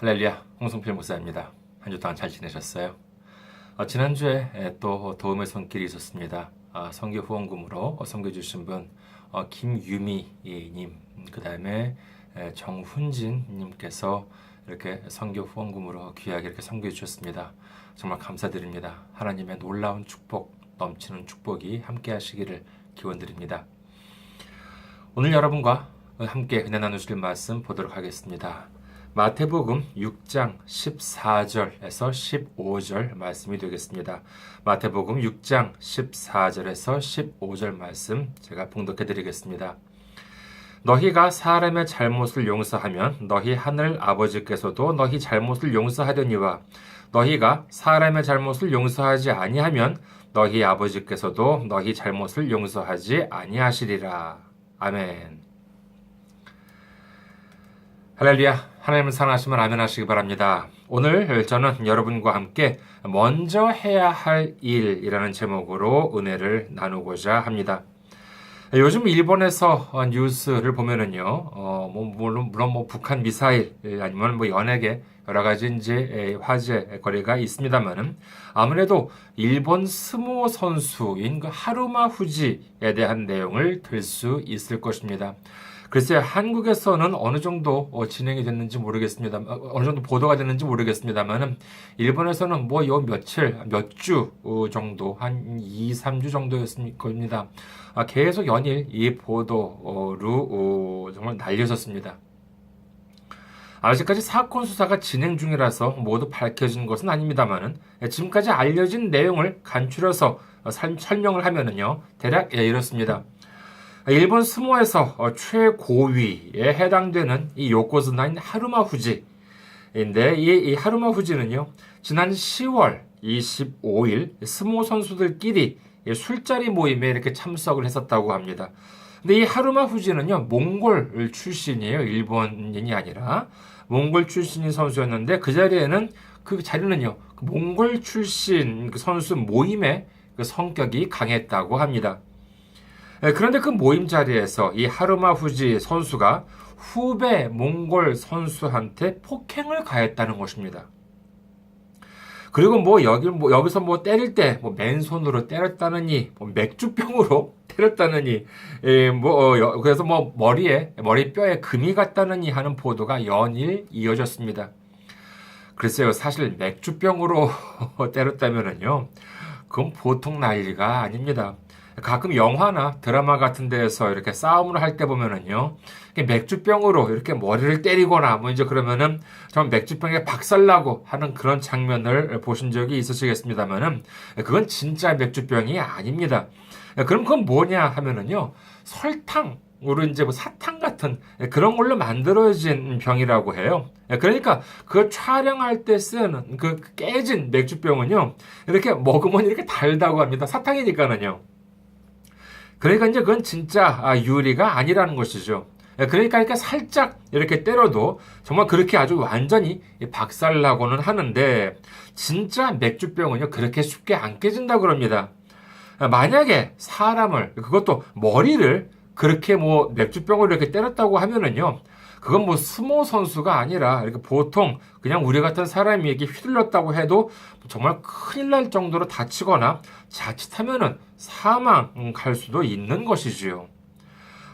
할렐루야, 홍성필 목사입니다. 한 주 동안 잘 지내셨어요? 지난주에 또 도움의 손길이 있었습니다. 선교 후원금으로 선교해주신 분 김유미님, 그 다음에 정훈진님께서 이렇게 선교 후원금으로 귀하게 이렇게 선교해 주셨습니다. 정말 감사드립니다. 하나님의 놀라운 축복, 넘치는 축복이 함께 하시기를 기원드립니다. 오늘 여러분과 함께 은혜 나누실 말씀 보도록 하겠습니다. 마태복음 6장 14절에서 15절 말씀이 되겠습니다. 마태복음 6장 14절에서 15절 말씀 제가 봉독해 드리겠습니다. 너희가 사람의 잘못을 용서하면 너희 하늘 아버지께서도 너희 잘못을 용서하려니와 너희가 사람의 잘못을 용서하지 아니하면 너희 아버지께서도 너희 잘못을 용서하지 아니하시리라. 아멘. 할렐루야. 하나님을 사랑하시면 아멘 하시기 바랍니다. 오늘 저는 여러분과 함께 먼저 해야 할 일이라는 제목으로 은혜를 나누고자 합니다. 요즘 일본에서 뉴스를 보면은요, 물론 북한 미사일 아니면 연예계 여러 가지 이제 화제거리가 있습니다만은 아무래도 일본 스모 선수인 그 하루마 후지에 대한 내용을 들 수 있을 것입니다. 글쎄요, 한국에서는 어느 정도 진행이 됐는지 모르겠습니다. 어느 정도 보도가 됐는지 모르겠습니다만은, 일본에서는 몇 주 정도, 한 2, 3주 정도였을 겁니다. 계속 연일 이 보도로 정말 날려졌습니다. 아직까지 사건 수사가 진행 중이라서 모두 밝혀진 것은 아닙니다만은, 지금까지 알려진 내용을 간추려서 설명을 하면은요, 대략 이렇습니다. 일본 스모에서 최고위에 해당되는 이 요코즈나인 하루마 후지인데 이 하루마 후지는요, 지난 10월 25일 스모 선수들끼리 술자리 모임에 이렇게 참석을 했었다고 합니다. 근데 이 하루마 후지는요, 몽골 출신이에요. 일본인이 아니라 몽골 출신인 선수였는데 그 자리에는 몽골 출신 그 선수 모임의 그 성격이 강했다고 합니다. 그런데 그 모임 자리에서 이 하루마 후지 선수가 후배 몽골 선수한테 폭행을 가했다는 것입니다. 그리고 여기서 때릴 때 맨손으로 때렸다느니 맥주병으로 때렸다느니 그래서 머리뼈에 금이 갔다느니 하는 보도가 연일 이어졌습니다. 글쎄요, 사실 맥주병으로 때렸다면은요, 그건 보통 난리가 아닙니다. 가끔 영화나 드라마 같은 데에서 이렇게 싸움을 할 때 보면은요, 맥주병으로 이렇게 머리를 때리거나 그러면은 정말 맥주병에 박살나고 하는 그런 장면을 보신 적이 있으시겠습니다만은, 그건 진짜 맥주병이 아닙니다. 그럼 그건 뭐냐 하면은요, 설탕으로 사탕 같은 그런 걸로 만들어진 병이라고 해요. 그러니까 그 촬영할 때 쓰는 그 깨진 맥주병은요, 이렇게 먹으면 이렇게 달다고 합니다. 사탕이니까는요. 그러니까 이제 그건 진짜 유리가 아니라는 것이죠. 그러니까 살짝 이렇게 때려도 정말 그렇게 아주 완전히 박살나고는 하는데, 진짜 맥주병은요, 그렇게 쉽게 안 깨진다고 그럽니다. 만약에 사람을, 그것도 머리를 그렇게 맥주병으로 이렇게 때렸다고 하면은요, 그건 스모 선수가 아니라 이렇게 보통 그냥 우리 같은 사람이 이렇게 휘둘렀다고 해도 정말 큰일 날 정도로 다치거나 자칫하면은 사망 갈 수도 있는 것이지요.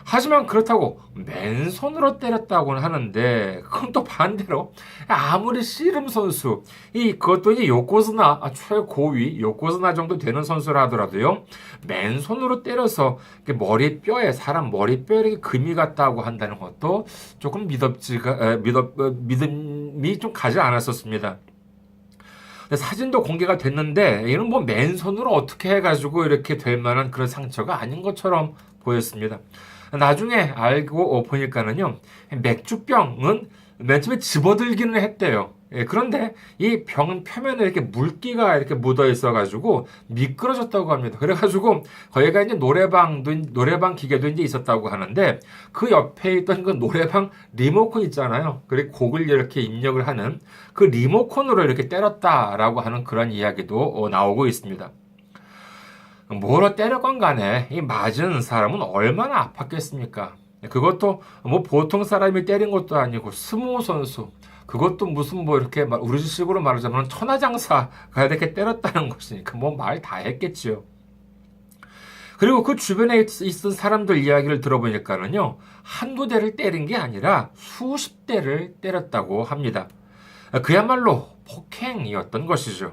하지만 그렇다고 맨손으로 때렸다고는 하는데, 그건 또 반대로 아무리 씨름 선수, 그것도 이제 요코즈나 최고위 요코즈나 정도 되는 선수라 하더라도요, 맨손으로 때려서 사람 머리뼈에 이렇게 금이 갔다고 한다는 것도 조금 믿음이 좀 가지 않았었습니다. 사진도 공개가 됐는데, 이는 맨손으로 어떻게 해가지고 이렇게 될 만한 그런 상처가 아닌 것처럼 보였습니다. 나중에 알고 보니까는요, 맥주병은 맨 처음에 집어들기는 했대요. 그런데 이 병 표면에 이렇게 물기가 이렇게 묻어 있어가지고 미끄러졌다고 합니다. 그래가지고 거기가 이제 노래방 기계도 이제 있었다고 하는데, 그 옆에 있던 그 노래방 리모컨 있잖아요. 그리고 곡을 이렇게 입력을 하는 그 리모컨으로 이렇게 때렸다라고 하는 그런 이야기도 나오고 있습니다. 뭐로 때렸건 간에 이 맞은 사람은 얼마나 아팠겠습니까? 그것도 뭐 보통 사람이 때린 것도 아니고 스모 선수. 그것도 무슨 뭐 이렇게 우리식으로 말하자면 천하장사가 이렇게 때렸다는 것이니까 뭐 말 다 했겠지요. 그리고 그 주변에 있던 사람들 이야기를 들어보니까는요, 한두 대를 때린 게 아니라 수십 대를 때렸다고 합니다. 그야말로 폭행이었던 것이죠.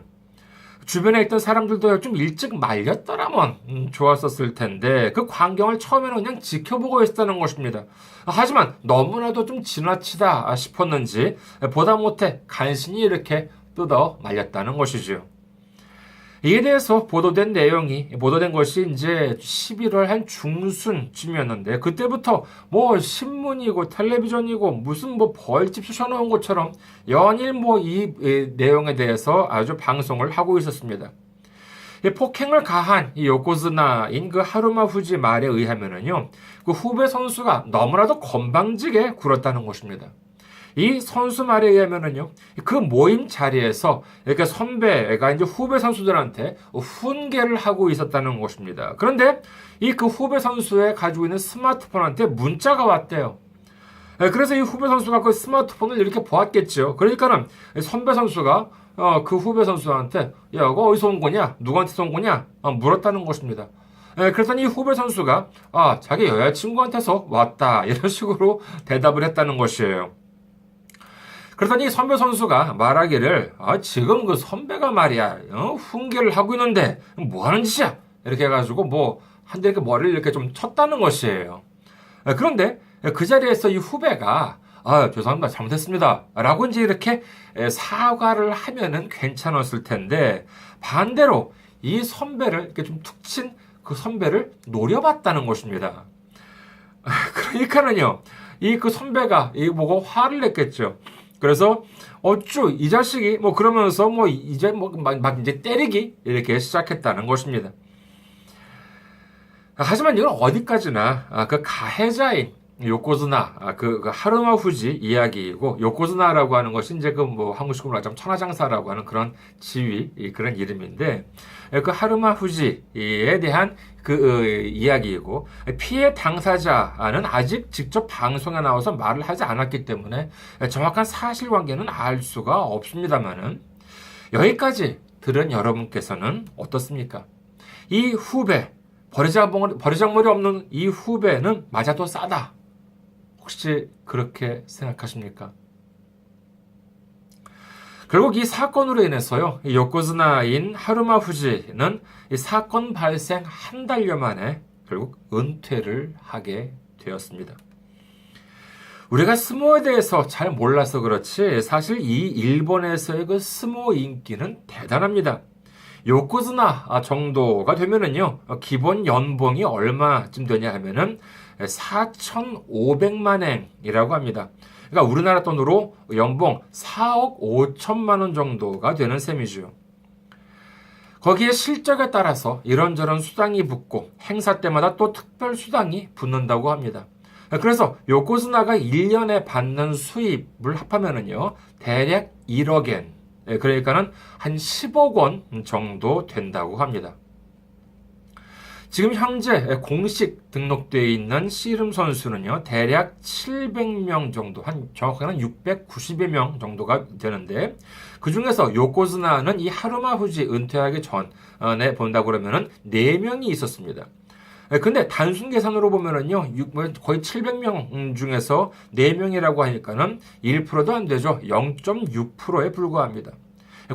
주변에 있던 사람들도 좀 일찍 말렸더라면 좋았었을 텐데 그 광경을 처음에는 그냥 지켜보고 있었다는 것입니다. 하지만 너무나도 좀 지나치다 싶었는지 보다 못해 간신히 이렇게 뜯어 말렸다는 것이죠. 이에 대해서 보도된 것이 이제 11월 한 중순쯤이었는데, 그때부터 뭐 신문이고 텔레비전이고 무슨 뭐 벌집 쑤셔놓은 것처럼 연일 뭐 이 내용에 대해서 아주 방송을 하고 있었습니다. 폭행을 가한 이 요코즈나인 그 하루마 후지 말에 의하면은요, 그 후배 선수가 너무나도 건방지게 굴었다는 것입니다. 이 선수 말에 의하면은요, 그 모임 자리에서 이렇게 선배가 이제 후배 선수들한테 훈계를 하고 있었다는 것입니다. 그런데 이 그 후배 선수의 가지고 있는 스마트폰한테 문자가 왔대요. 그래서 이 후배 선수가 그 스마트폰을 이렇게 보았겠죠. 그러니까는 선배 선수가 그 후배 선수한테 야, 이거 어디서 온 거냐? 누구한테서 온 거냐? 물었다는 것입니다. 그랬더니 이 후배 선수가 자기 여자친구한테서 왔다. 이런 식으로 대답을 했다는 것이에요. 그러더니 선배 선수가 말하기를 지금 그 선배가 말이야 훈계를 하고 있는데 뭐 하는 짓이야 이렇게 해가지고 뭐 한 대 이렇게 머리를 이렇게 좀 쳤다는 것이에요. 그런데 그 자리에서 이 후배가 죄송합니다 잘못했습니다 라고 이제 이렇게 사과를 하면은 괜찮았을 텐데 반대로 이 선배를 이렇게 좀 툭 친 그 선배를 노려봤다는 것입니다. 그러니까는요 이 그 선배가 이 보고 화를 냈겠죠. 그래서 어쭈 이 자식이 뭐 그러면서 뭐 이제 뭐 막 이제 때리기 이렇게 시작했다는 것입니다. 하지만 이건 어디까지나 그 가해자인 요코즈나 그 하루마 후지 이야기이고, 요코즈나라고 하는 것이 이제 그 뭐 한국식으로 말하자면 천하장사라고 하는 그런 지위 그런 이름인데, 그 하루마 후지에 대한 그 이야기이고, 피해 당사자는 아직 직접 방송에 나와서 말을 하지 않았기 때문에 정확한 사실관계는 알 수가 없습니다만은, 여기까지 들은 여러분께서는 어떻습니까? 이 후배, 버리장머리 없는 이 후배는 맞아도 싸다. 혹시 그렇게 생각하십니까? 결국 이 사건으로 인해서요, 요코즈나인 하루마 후지는 이 사건 발생 한 달여 만에 결국 은퇴를 하게 되었습니다. 우리가 스모에 대해서 잘 몰라서 그렇지 사실 이 일본에서의 그 스모 인기는 대단합니다. 요코즈나 정도가 되면은요, 기본 연봉이 얼마쯤 되냐 하면은 4,500만 엔이라고 합니다. 그러니까 우리나라 돈으로 연봉 4억 5천만 원 정도가 되는 셈이죠. 거기에 실적에 따라서 이런저런 수당이 붙고 행사 때마다 또 특별 수당이 붙는다고 합니다. 그래서 요코즈나가 1년에 받는 수입을 합하면은요, 대략 1억 엔, 그러니까는 한 10억 원 정도 된다고 합니다. 지금 현재 공식 등록되어 있는 씨름 선수는요, 대략 700명 정도, 정확하게는 690여 명 정도가 되는데, 그 중에서 요코즈나는 이 하루마 후지 은퇴하기 전에 본다고 그러면은 4명이 있었습니다. 근데 단순 계산으로 보면은요, 거의 700명 중에서 4명이라고 하니까는 1%도 안 되죠. 0.6%에 불과합니다.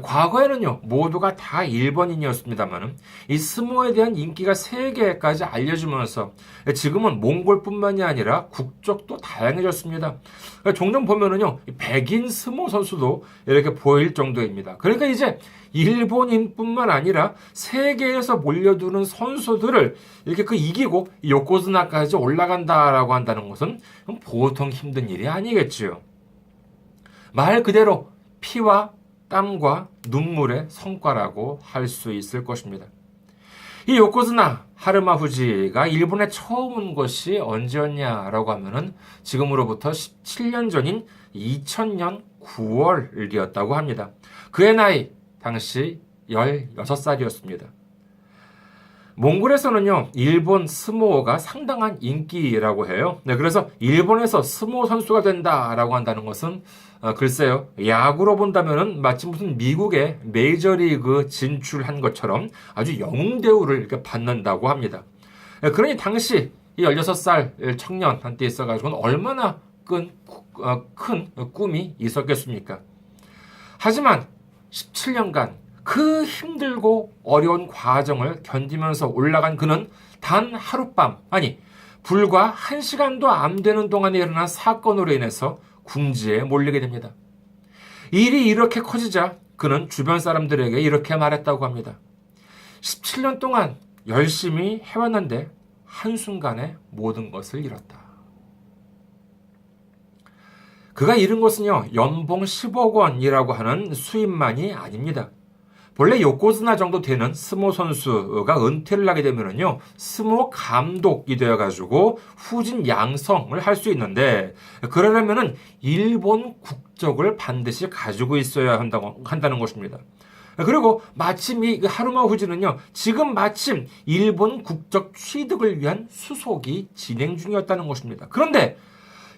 과거에는요, 모두가 다 일본인이었습니다만은 이 스모에 대한 인기가 세계까지 알려지면서 지금은 몽골뿐만이 아니라 국적도 다양해졌습니다. 종종 보면은요, 백인 스모 선수도 이렇게 보일 정도입니다. 그러니까 이제 일본인뿐만 아니라 세계에서 몰려드는 선수들을 이렇게 이기고 요코즈나까지 올라간다라고 한다는 것은 보통 힘든 일이 아니겠지요. 말 그대로 피와 땀과 눈물의 성과라고 할 수 있을 것입니다. 이 요코즈나 하루마 후지가 일본에 처음 온 것이 언제였냐라고 하면은 지금으로부터 17년 전인 2000년 9월이었다고 합니다. 그의 나이 당시 16살이었습니다. 몽골에서는요, 일본 스모어가 상당한 인기라고 해요. 네, 그래서 일본에서 스모어 선수가 된다라고 한다는 것은 글쎄요, 야구로 본다면은 마치 무슨 미국의 메이저리그 진출한 것처럼 아주 영웅 대우를 이렇게 받는다고 합니다. 네, 그러니 당시 이 16살 청년한테 있어가지고는 얼마나 큰 꿈이 있었겠습니까? 하지만 17년간 그 힘들고 어려운 과정을 견디면서 올라간 그는 단 하룻밤, 아니, 불과 1시간도 안 되는 동안에 일어난 사건으로 인해서 궁지에 몰리게 됩니다. 일이 이렇게 커지자 그는 주변 사람들에게 이렇게 말했다고 합니다. 17년 동안 열심히 해왔는데 한순간에 모든 것을 잃었다. 그가 잃은 것은요, 연봉 10억 원이라고 하는 수입만이 아닙니다. 본래 요코즈나 정도 되는 스모 선수가 은퇴를 하게 되면은요, 스모 감독이 되어가지고 후진 양성을 할 수 있는데, 그러려면은 일본 국적을 반드시 가지고 있어야 한다는 것입니다. 그리고 마침 이 하루마 후지는요, 지금 마침 일본 국적 취득을 위한 수속이 진행 중이었다는 것입니다. 그런데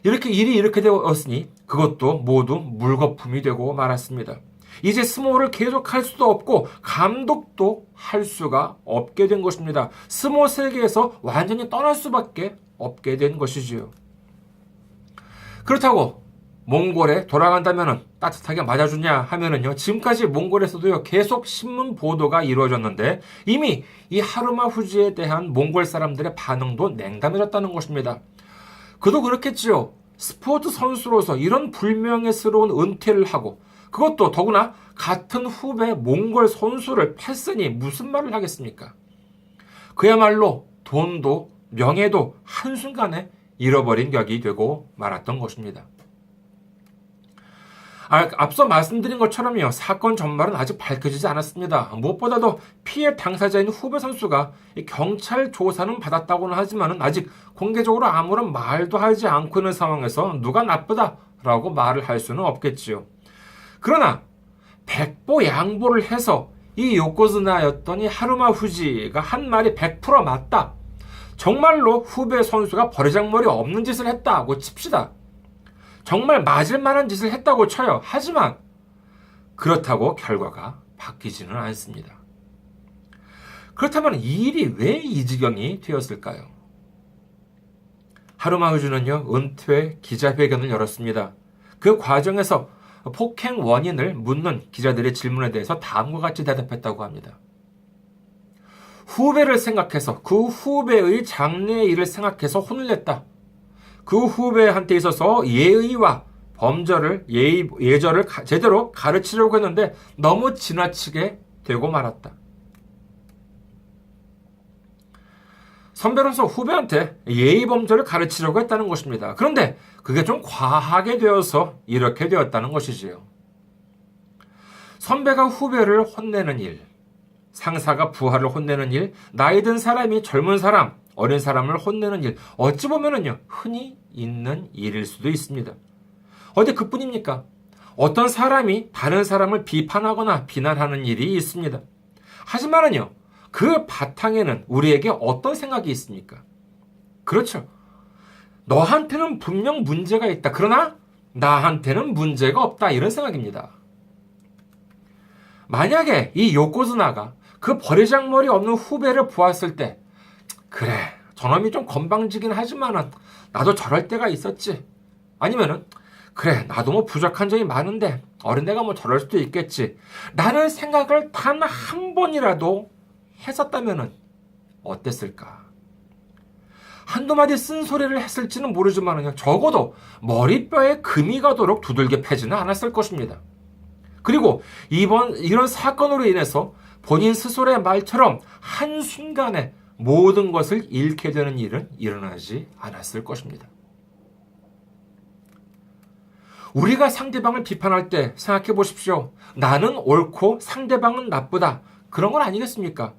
이렇게 일이 이렇게 되었으니 그것도 모두 물거품이 되고 말았습니다. 이제 스모를 계속할 수도 없고 감독도 할 수가 없게 된 것입니다. 스모 세계에서 완전히 떠날 수밖에 없게 된 것이지요. 그렇다고 몽골에 돌아간다면 따뜻하게 맞아주냐 하면은요, 지금까지 몽골에서도요, 계속 신문 보도가 이루어졌는데 이미 이 하루마 후지에 대한 몽골 사람들의 반응도 냉담해졌다는 것입니다. 그도 그렇겠지요. 스포츠 선수로서 이런 불명예스러운 은퇴를 하고 그것도 더구나 같은 후배 몽골 선수를 팼으니 무슨 말을 하겠습니까? 그야말로 돈도 명예도 한순간에 잃어버린 격이 되고 말았던 것입니다. 앞서 말씀드린 것처럼요, 사건 전말은 아직 밝혀지지 않았습니다. 무엇보다도 피해 당사자인 후배 선수가 경찰 조사는 받았다고는 하지만 아직 공개적으로 아무런 말도 하지 않고 있는 상황에서 누가 나쁘다라고 말을 할 수는 없겠지요. 그러나 백보 양보를 해서 이 요코즈나였던 이 하루마 후지가 한 말이 100% 맞다. 정말로 후배 선수가 버리장머리 없는 짓을 했다고 칩시다. 정말 맞을 만한 짓을 했다고 쳐요. 하지만 그렇다고 결과가 바뀌지는 않습니다. 그렇다면 이 일이 왜 이 지경이 되었을까요? 하루마 후지는요, 은퇴 기자회견을 열었습니다. 그 과정에서 폭행 원인을 묻는 기자들의 질문에 대해서 다음과 같이 대답했다고 합니다. 후배를 생각해서 그 후배의 장래의 일을 생각해서 혼을 냈다. 그 후배한테 있어서 예의와 범절을 예절을 제대로 가르치려고 했는데 너무 지나치게 되고 말았다. 선배로서 후배한테 예의 범절을 가르치려고 했다는 것입니다. 그런데 그게 좀 과하게 되어서 이렇게 되었다는 것이지요. 선배가 후배를 혼내는 일, 상사가 부하를 혼내는 일, 나이 든 사람이 젊은 사람, 어린 사람을 혼내는 일, 어찌 보면은요, 흔히 있는 일일 수도 있습니다. 어디 그뿐입니까? 어떤 사람이 다른 사람을 비판하거나 비난하는 일이 있습니다. 하지만은요, 그 바탕에는 우리에게 어떤 생각이 있습니까? 그렇죠. 너한테는 분명 문제가 있다. 그러나 나한테는 문제가 없다. 이런 생각입니다. 만약에 이 요코즈나가 그 버리장머리 없는 후배를 보았을 때, 그래, 저놈이 좀 건방지긴 하지만은 나도 저럴 때가 있었지. 아니면은 그래, 나도 뭐 부족한 점이 많은데 어린애가 뭐 저럴 수도 있겠지. 라는 생각을 단 한 번이라도 했었다면은 어땠을까? 한두 마디 쓴소리를 했을지는 모르지만은요, 적어도 머리뼈에 금이 가도록 두들겨 패지는 않았을 것입니다. 그리고 이런 사건으로 인해서 본인 스스로의 말처럼 한순간에 모든 것을 잃게 되는 일은 일어나지 않았을 것입니다. 우리가 상대방을 비판할 때 생각해 보십시오. 나는 옳고 상대방은 나쁘다. 그런 건 아니겠습니까?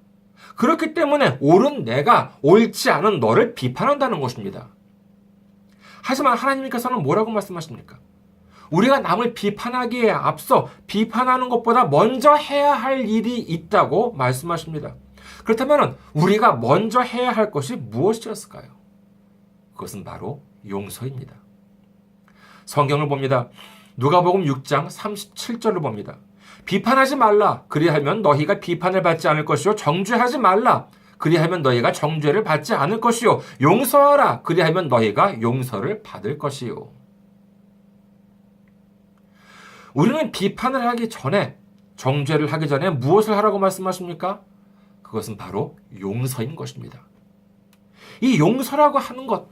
그렇기 때문에 옳은 내가 옳지 않은 너를 비판한다는 것입니다. 하지만 하나님께서는 뭐라고 말씀하십니까? 우리가 남을 비판하기에 앞서 비판하는 것보다 먼저 해야 할 일이 있다고 말씀하십니다. 그렇다면 우리가 먼저 해야 할 것이 무엇이었을까요? 그것은 바로 용서입니다. 성경을 봅니다. 누가복음 6장 37절을 봅니다. 비판하지 말라. 그리하면 너희가 비판을 받지 않을 것이요. 정죄하지 말라. 그리하면 너희가 정죄를 받지 않을 것이요. 용서하라. 그리하면 너희가 용서를 받을 것이요. 우리는 비판을 하기 전에, 정죄를 하기 전에 무엇을 하라고 말씀하십니까? 그것은 바로 용서인 것입니다. 이 용서라고 하는 것,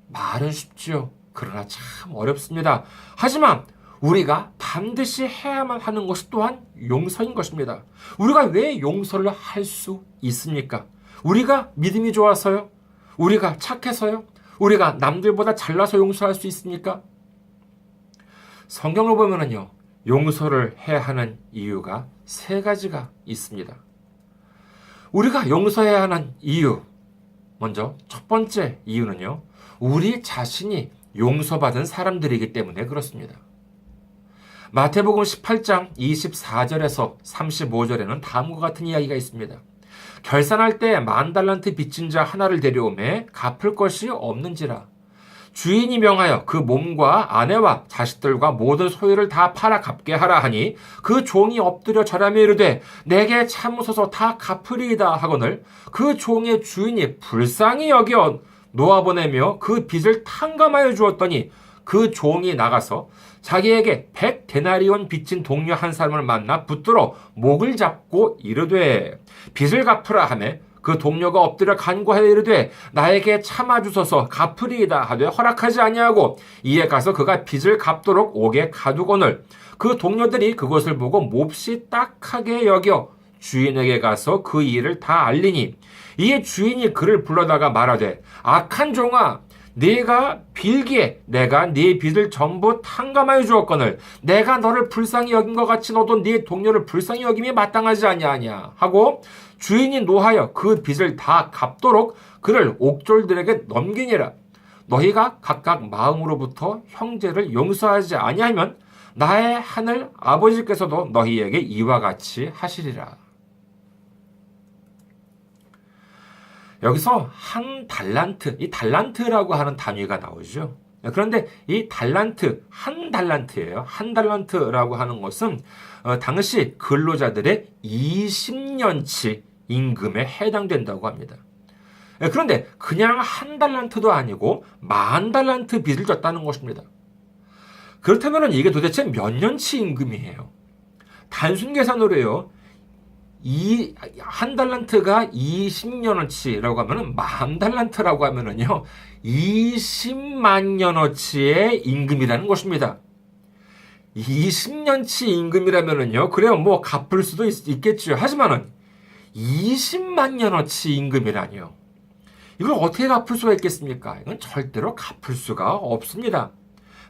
말은 쉽지요. 그러나 참 어렵습니다. 하지만 우리가 반드시 해야만 하는 것이 또한 용서인 것입니다. 우리가 왜 용서를 할 수 있습니까? 우리가 믿음이 좋아서요? 우리가 착해서요? 우리가 남들보다 잘나서 용서할 수 있습니까? 성경을 보면은요, 용서를 해야 하는 이유가 세 가지가 있습니다. 우리가 용서해야 하는 이유, 먼저 첫 번째 이유는요, 우리 자신이 용서받은 사람들이기 때문에 그렇습니다. 마태복음 18장 24절에서 35절에는 다음과 같은 이야기가 있습니다. 결산할 때 10,000달란트 빚진 자 하나를 데려오매 갚을 것이 없는지라. 주인이 명하여 그 몸과 아내와 자식들과 모든 소유를 다 팔아 갚게 하라 하니 그 종이 엎드려 절하며 이르되 내게 참으소서 다 갚으리이다 하거늘 그 종의 주인이 불쌍히 여겨 놓아보내며 그 빚을 탕감하여 주었더니 그 종이 나가서 자기에게 100데나리온 빚진 동료 한 사람을 만나 붙들어 목을 잡고 이르되 빚을 갚으라 하매 그 동료가 엎드려 간구하여 이르되 나에게 참아주소서 갚으리이다 하되 허락하지 아니하고 이에 가서 그가 빚을 갚도록 옥에 가두거늘 그 동료들이 그것을 보고 몹시 딱하게 여겨 주인에게 가서 그 일을 다 알리니 이에 주인이 그를 불러다가 말하되 악한 종아 네가 빌기에 내가 네 빚을 전부 탕감하여 주었거늘 내가 너를 불쌍히 여긴 것 같이 너도 네 동료를 불쌍히 여김이 마땅하지 아니하냐 하고 주인이 노하여 그 빚을 다 갚도록 그를 옥졸들에게 넘기니라. 너희가 각각 마음으로부터 형제를 용서하지 아니하면 나의 하늘 아버지께서도 너희에게 이와 같이 하시리라. 여기서 한 달란트, 이 달란트라고 하는 단위가 나오죠. 그런데 이 달란트, 한 달란트예요. 한 달란트라고 하는 것은 당시 근로자들의 20년치 임금에 해당된다고 합니다. 그런데 그냥 한 달란트도 아니고 10,000달란트 빚을 졌다는 것입니다. 그렇다면 이게 도대체 몇 년치 임금이에요? 단순 계산으로요. 한 달란트가 20년어치라고 하면은 10,000달란트라고 하면은요 200,000년어치의 임금이라는 것입니다. 20년치 임금이라면은요 그래요 뭐 갚을 수도 있겠죠. 하지만은 200,000년어치 임금이라니요. 이걸 어떻게 갚을 수가 있겠습니까? 이건 절대로 갚을 수가 없습니다.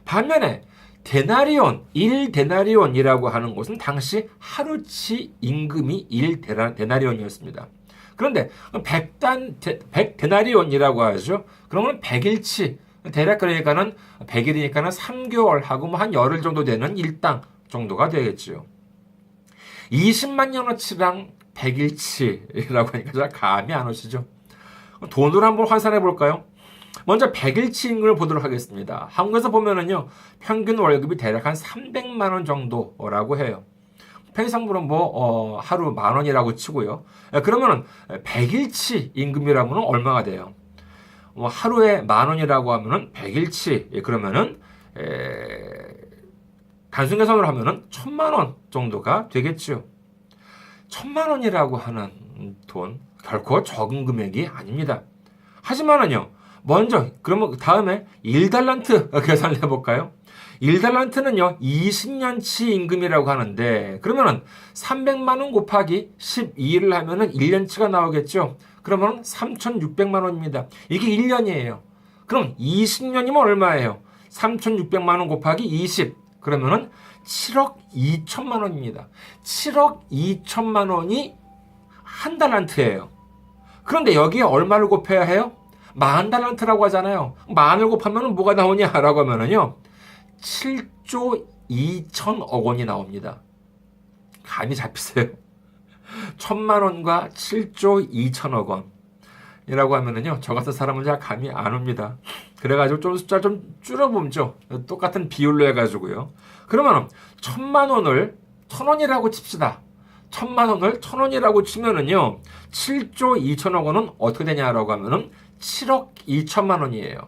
반면에 데나리온, 1데나리온이라고 하는 것은 당시 하루치 임금이 1데나리온이었습니다. 그런데 100데나리온이라고 하죠. 그러면 100일치, 대략 그러니까는 100일이니까는 3개월하고 뭐 한 열흘 정도 되는 일당 정도가 되겠죠. 200,000년어치랑 100일치라고 하니까 잘 감이 안 오시죠? 돈으로 한번 환산해 볼까요? 먼저 100일치 임금을 보도록 하겠습니다. 한국에서 보면은요, 평균 월급이 대략 한 300만 원 정도라고 해요. 편의상품은 하루 10,000원이라고 치고요. 그러면은 100일치 임금이라면 얼마가 돼요? 하루에 10,000원이라고 하면은 100일치, 그러면은, 단순 계산으로 하면은 1,000,000원 정도가 되겠죠. 1,000,000원이라고 하는 돈, 결코 적은 금액이 아닙니다. 하지만은요, 먼저, 그러면 다음에 1달란트 계산을 해볼까요? 1달란트는요, 20년치 임금이라고 하는데, 그러면은 300만 원 곱하기 12일을 하면은 1년치가 나오겠죠? 그러면 3,600만 원입니다. 이게 1년이에요. 그럼 20년이면 얼마예요? 3,600만 원 곱하기 20. 그러면은 7억 2천만 원입니다. 7억 2천만 원이 한 달란트예요. 그런데 여기에 얼마를 곱해야 해요? 10,000달란트라고 하잖아요. 10,000을 곱하면 뭐가 나오냐라고 하면은요. 7조 2천억 원이 나옵니다. 감이 잡히세요? 천만 원과 7조 2천억 원이라고 하면은요, 저 같은 사람은 잘 감이 안 옵니다. 그래가지고 좀 숫자 좀 줄여보죠. 똑같은 비율로 해가지고요. 그러면 천만 원을 1,000원이라고 칩시다. 천만 원을 1,000원이라고 치면은요, 7조 2천억 원은 어떻게 되냐라고 하면은 7억 2천만 원이에요.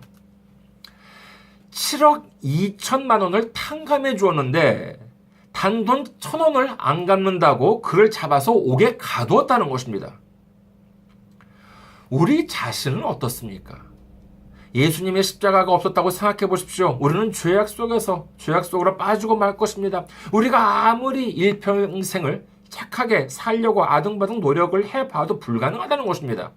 7억 2천만 원을 탕감해 주었는데 단돈 1,000원을 안 갚는다고 그를 잡아서 옥에 가두었다는 것입니다. 우리 자신은 어떻습니까? 예수님의 십자가가 없었다고 생각해 보십시오. 우리는 죄악 속으로 빠지고 말 것입니다. 우리가 아무리 일평생을 착하게 살려고 아등바등 노력을 해봐도 불가능하다는 것입니다.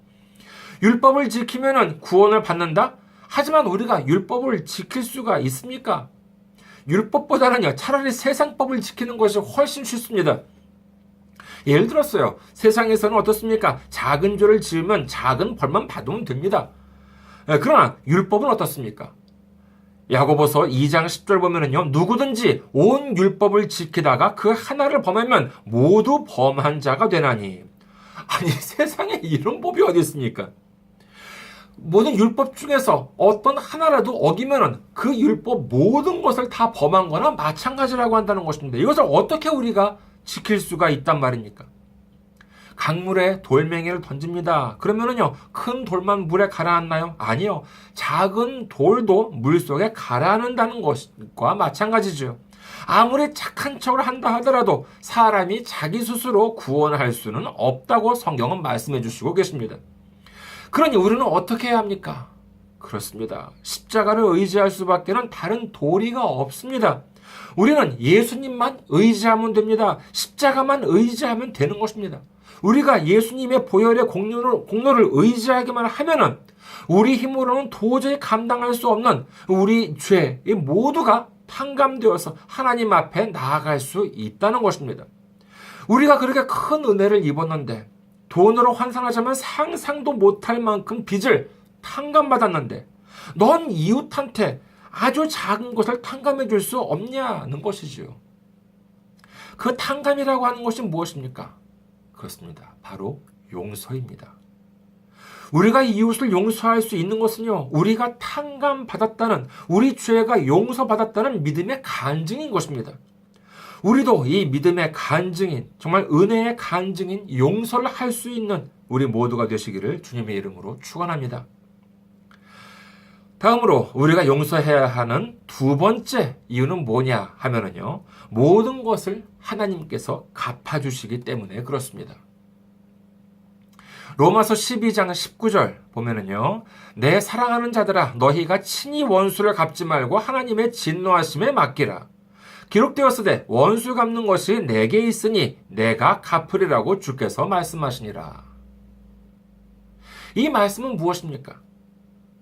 율법을 지키면 구원을 받는다? 하지만 우리가 율법을 지킬 수가 있습니까? 율법보다는요, 차라리 세상법을 지키는 것이 훨씬 쉽습니다. 예를 들었어요. 세상에서는 어떻습니까? 작은 죄를 지으면 작은 벌만 받으면 됩니다. 그러나 율법은 어떻습니까? 야고보서 2장 10절 보면은요, 누구든지 온 율법을 지키다가 그 하나를 범하면 모두 범한 자가 되나니. 아니, 세상에 이런 법이 어디 있습니까? 모든 율법 중에서 어떤 하나라도 어기면은 그 율법 모든 것을 다 범한 거나 마찬가지라고 한다는 것입니다. 이것을 어떻게 우리가 지킬 수가 있단 말입니까? 강물에 돌멩이를 던집니다. 그러면은요, 큰 돌만 물에 가라앉나요? 아니요. 작은 돌도 물 속에 가라앉는다는 것과 마찬가지죠. 아무리 착한 척을 한다 하더라도 사람이 자기 스스로 구원할 수는 없다고 성경은 말씀해 주시고 계십니다. 그러니 우리는 어떻게 해야 합니까? 그렇습니다. 십자가를 의지할 수밖에는 다른 도리가 없습니다. 우리는 예수님만 의지하면 됩니다. 십자가만 의지하면 되는 것입니다. 우리가 예수님의 보혈의 공로를 의지하기만 하면은 우리 힘으로는 도저히 감당할 수 없는 우리 죄 모두가 탕감되어서 하나님 앞에 나아갈 수 있다는 것입니다. 우리가 그렇게 큰 은혜를 입었는데 돈으로 환산하자면 상상도 못할 만큼 빚을 탕감받았는데 넌 이웃한테 아주 작은 것을 탕감해 줄 수 없냐는 것이지요. 그 탕감이라고 하는 것이 무엇입니까? 그렇습니다. 바로 용서입니다. 우리가 이웃을 용서할 수 있는 것은요, 우리가 탕감받았다는, 우리 죄가 용서받았다는 믿음의 간증인 것입니다. 우리도 이 믿음의 간증인, 정말 은혜의 간증인 용서를 할 수 있는 우리 모두가 되시기를 주님의 이름으로 축원합니다. 다음으로 우리가 용서해야 하는 두 번째 이유는 뭐냐 하면은요, 모든 것을 하나님께서 갚아주시기 때문에 그렇습니다. 로마서 12장 19절 보면은요, 내 사랑하는 자들아 너희가 친히 원수를 갚지 말고 하나님의 진노하심에 맡기라. 기록되었으되 원수 갚는 것이 내게 있으니 내가 갚으리라고 주께서 말씀하시니라. 이 말씀은 무엇입니까?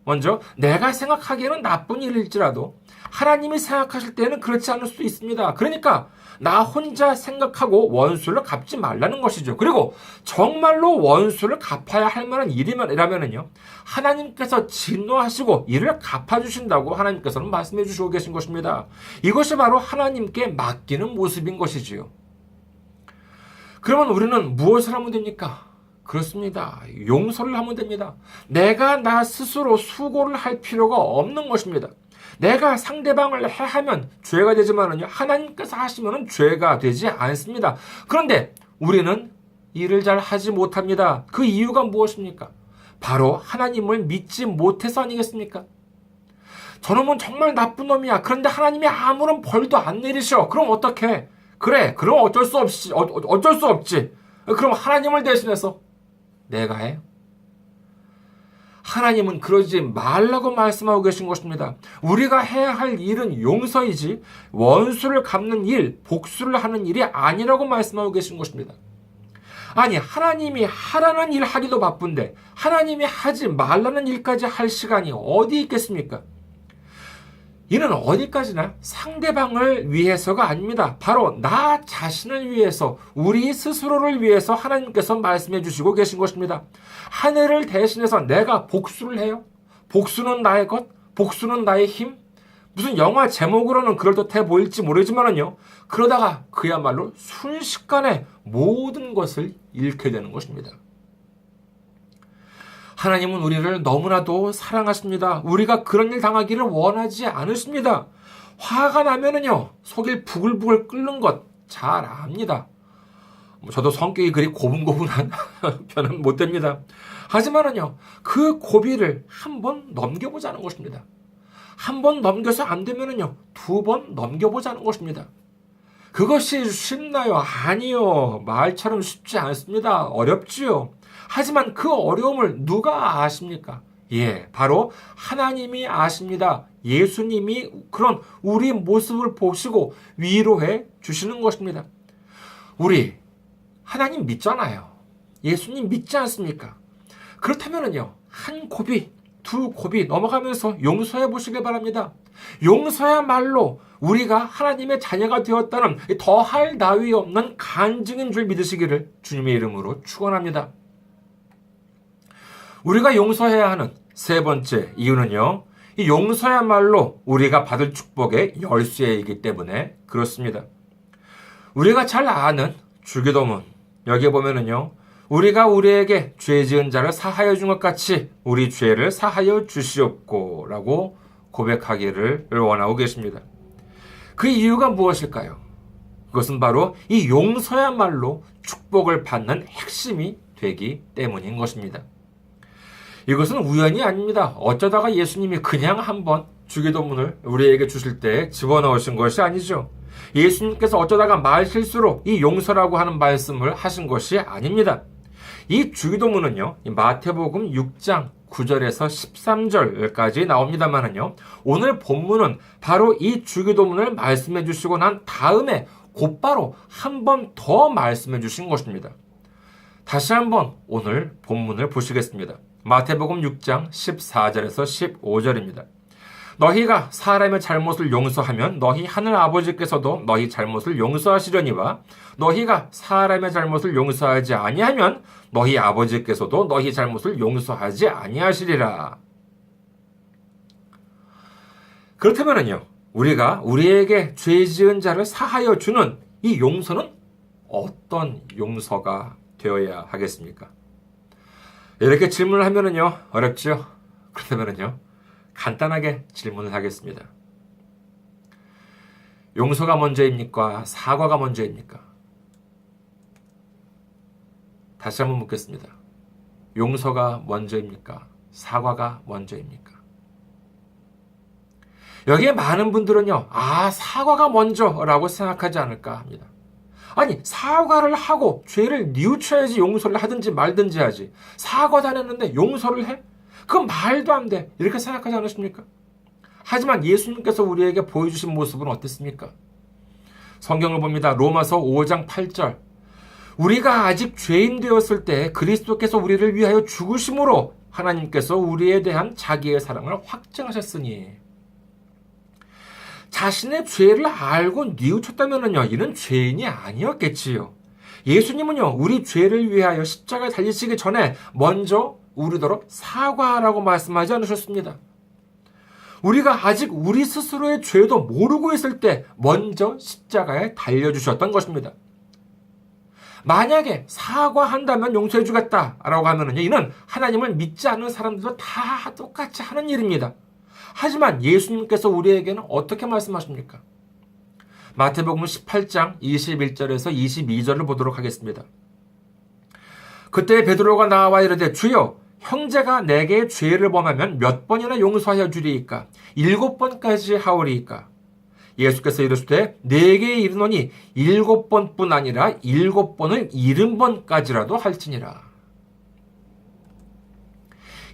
먼저 내가 생각하기에는 나쁜 일일지라도 하나님이 생각하실 때는 그렇지 않을 수도 있습니다. 그러니까 나 혼자 생각하고 원수를 갚지 말라는 것이죠. 그리고 정말로 원수를 갚아야 할 만한 일이라면요, 하나님께서 진노하시고 이를 갚아주신다고 하나님께서는 말씀해 주시고 계신 것입니다. 이것이 바로 하나님께 맡기는 모습인 것이지요. 그러면 우리는 무엇을 하면 됩니까? 그렇습니다. 용서를 하면 됩니다. 내가 나 스스로 수고를 할 필요가 없는 것입니다. 내가 상대방을 해하면 죄가 되지만은요, 하나님께서 하시면은 죄가 되지 않습니다. 그런데 우리는 일을 잘 하지 못합니다. 그 이유가 무엇입니까? 바로 하나님을 믿지 못해서 아니겠습니까? 저놈은 정말 나쁜 놈이야. 그런데 하나님이 아무런 벌도 안 내리셔. 그럼 어떡해? 그래, 그럼 어쩔 수 없지. 그럼 하나님을 대신해서 내가 해? 하나님은 그러지 말라고 말씀하고 계신 것입니다. 우리가 해야 할 일은 용서이지 원수를 갚는 일, 복수를 하는 일이 아니라고 말씀하고 계신 것입니다. 아니, 하나님이 하라는 일 하기도 바쁜데 하나님이 하지 말라는 일까지 할 시간이 어디 있겠습니까? 이는 어디까지나 상대방을 위해서가 아닙니다. 바로 나 자신을 위해서, 우리 스스로를 위해서 하나님께서 말씀해 주시고 계신 것입니다. 하늘을 대신해서 내가 복수를 해요? 복수는 나의 것? 복수는 나의 힘? 무슨 영화 제목으로는 그럴듯해 보일지 모르지만은요, 그러다가 그야말로 순식간에 모든 것을 잃게 되는 것입니다. 하나님은 우리를 너무나도 사랑하십니다. 우리가 그런 일 당하기를 원하지 않으십니다. 화가 나면은요, 속이 부글부글 끓는 것 잘 압니다. 저도 성격이 그리 고분고분한 편은 못 됩니다. 하지만은요, 그 고비를 한번 넘겨보자는 것입니다. 한 번 넘겨서 안 되면은요, 2번 넘겨보자는 것입니다. 그것이 쉽나요? 아니요. 말처럼 쉽지 않습니다. 어렵지요. 하지만 그 어려움을 누가 아십니까? 예, 바로 하나님이 아십니다. 예수님이 그런 우리 모습을 보시고 위로해 주시는 것입니다. 우리 하나님 믿잖아요. 예수님 믿지 않습니까? 그렇다면은요, 한 고비, 2 고비 넘어가면서 용서해 보시길 바랍니다. 용서야말로 우리가 하나님의 자녀가 되었다는 더할 나위 없는 간증인 줄 믿으시기를 주님의 이름으로 축원합니다. 우리가 용서해야 하는 3번째 이유는요, 이 용서야말로 우리가 받을 축복의 열쇠이기 때문에 그렇습니다. 우리가 잘 아는 주기도문, 여기에 보면은요, 우리가 우리에게 죄 지은 자를 사하여 준 것 같이 우리 죄를 사하여 주시옵고 라고 고백하기를 원하고 계십니다. 그 이유가 무엇일까요? 그것은 바로 이 용서야말로 축복을 받는 핵심이 되기 때문인 것입니다. 이것은 우연이 아닙니다. 어쩌다가 예수님이 그냥 한번 주기도문을 우리에게 주실 때 집어넣으신 것이 아니죠. 예수님께서 어쩌다가 말실수로 이 용서라고 하는 말씀을 하신 것이 아닙니다. 이 주기도문은요, 마태복음 6장 9절에서 13절까지 나옵니다만은요, 오늘 본문은 바로 이 주기도문을 말씀해 주시고 난 다음에 곧바로 한 번 더 말씀해 주신 것입니다. 다시 한번 오늘 본문을 보시겠습니다. 마태복음 6장 14절에서 15절입니다. 너희가 사람의 잘못을 용서하면 너희 하늘 아버지께서도 너희 잘못을 용서하시려니와 너희가 사람의 잘못을 용서하지 아니하면 너희 아버지께서도 너희 잘못을 용서하지 아니하시리라. 그렇다면요, 우리가 우리에게 죄 지은 자를 사하여 주는 이 용서는 어떤 용서가 되어야 하겠습니까? 이렇게 질문을 하면은요, 어렵죠? 그렇다면은요, 간단하게 질문을 하겠습니다. 용서가 먼저입니까? 사과가 먼저입니까? 다시 한번 묻겠습니다. 용서가 먼저입니까? 사과가 먼저입니까? 여기에 많은 분들은요, 사과가 먼저라고 생각하지 않을까 합니다. 아니, 사과를 하고 죄를 뉘우쳐야지 용서를 하든지 말든지 하지. 사과도 안 했는데 용서를 해? 그건 말도 안 돼. 이렇게 생각하지 않으십니까? 하지만 예수님께서 우리에게 보여주신 모습은 어땠습니까? 성경을 봅니다. 로마서 5장 8절. 우리가 아직 죄인 되었을 때 그리스도께서 우리를 위하여 죽으심으로 하나님께서 우리에 대한 자기의 사랑을 확증하셨으니. 자신의 죄를 알고 뉘우쳤다면요, 이는 죄인이 아니었겠지요. 예수님은요, 우리 죄를 위하여 십자가에 달리시기 전에 먼저 우리더러 사과라고 말씀하지 않으셨습니다. 우리가 아직 우리 스스로의 죄도 모르고 있을 때 먼저 십자가에 달려주셨던 것입니다. 만약에 사과한다면 용서해 주겠다라고 하면요, 이는 하나님을 믿지 않는 사람들도 다 똑같이 하는 일입니다. 하지만 예수님께서 우리에게는 어떻게 말씀하십니까? 마태복음 18장 21절에서 22절을 보도록 하겠습니다. 그때 베드로가 나와 이르되 주여 형제가 내게 죄를 범하면 몇 번이나 용서하여 주리이까? 7번까지 하오리이까? 예수께서 이르시되 내게 이르노니 7번뿐 아니라 7번을 70번까지라도 할지니라.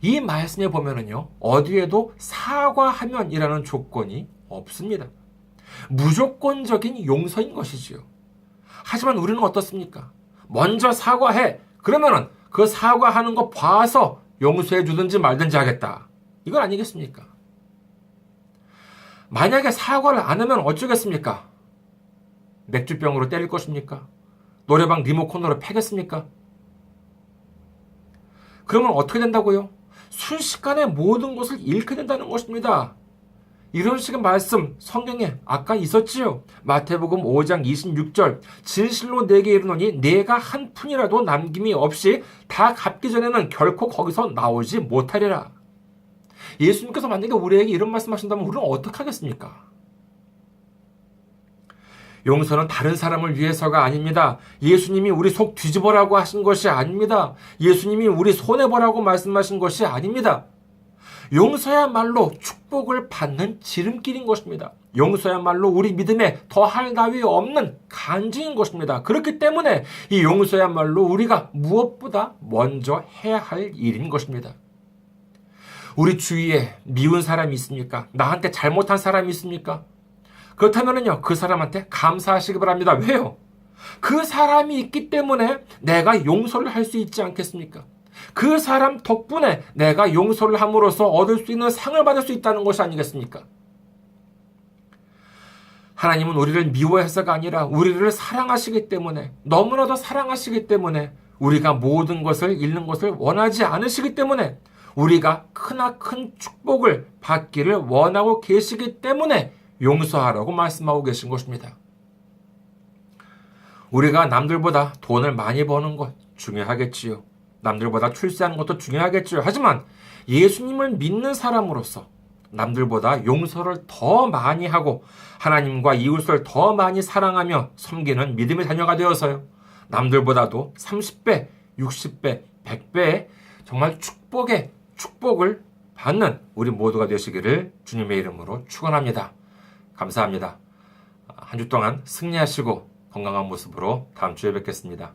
이 말씀에 보면은요, 어디에도 사과하면이라는 조건이 없습니다. 무조건적인 용서인 것이지요. 하지만 우리는 어떻습니까? 먼저 사과해. 그러면은 그 사과하는 거 봐서 용서해 주든지 말든지 하겠다. 이건 아니겠습니까? 만약에 사과를 안 하면 어쩌겠습니까? 맥주병으로 때릴 것입니까? 노래방 리모컨으로 패겠습니까? 그러면 어떻게 된다고요? 순식간에 모든 것을 잃게 된다는 것입니다. 이런 식의 말씀 성경에 아까 있었지요. 마태복음 5장 26절 진실로 내게 이르노니 내가 한 푼이라도 남김이 없이 다 갚기 전에는 결코 거기서 나오지 못하리라. 예수님께서 만약에 우리에게 이런 말씀하신다면 우리는 어떻게 하겠습니까? 용서는 다른 사람을 위해서가 아닙니다. 예수님이 우리 속 뒤집어라고 하신 것이 아닙니다. 예수님이 우리 손해보라고 말씀하신 것이 아닙니다. 용서야말로 축복을 받는 지름길인 것입니다. 용서야말로 우리 믿음에 더할 나위 없는 간증인 것입니다. 그렇기 때문에 이 용서야말로 우리가 무엇보다 먼저 해야 할 일인 것입니다. 우리 주위에 미운 사람이 있습니까? 나한테 잘못한 사람이 있습니까? 그렇다면요, 그 사람한테 감사하시기 바랍니다. 왜요? 그 사람이 있기 때문에 내가 용서를 할 수 있지 않겠습니까? 그 사람 덕분에 내가 용서를 함으로써 얻을 수 있는 상을 받을 수 있다는 것이 아니겠습니까? 하나님은 우리를 미워해서가 아니라 우리를 사랑하시기 때문에, 너무나도 사랑하시기 때문에, 우리가 모든 것을 잃는 것을 원하지 않으시기 때문에, 우리가 크나큰 축복을 받기를 원하고 계시기 때문에 용서하라고 말씀하고 계신 것입니다. 우리가 남들보다 돈을 많이 버는 것 중요하겠지요. 남들보다 출세하는 것도 중요하겠지요. 하지만 예수님을 믿는 사람으로서 남들보다 용서를 더 많이 하고 하나님과 이웃을 더 많이 사랑하며 섬기는 믿음의 자녀가 되어서요. 남들보다도 30배, 60배, 100배의 정말 축복을 받는 우리 모두가 되시기를 주님의 이름으로 축원합니다. 감사합니다. 한 주 동안 승리하시고 건강한 모습으로 다음 주에 뵙겠습니다.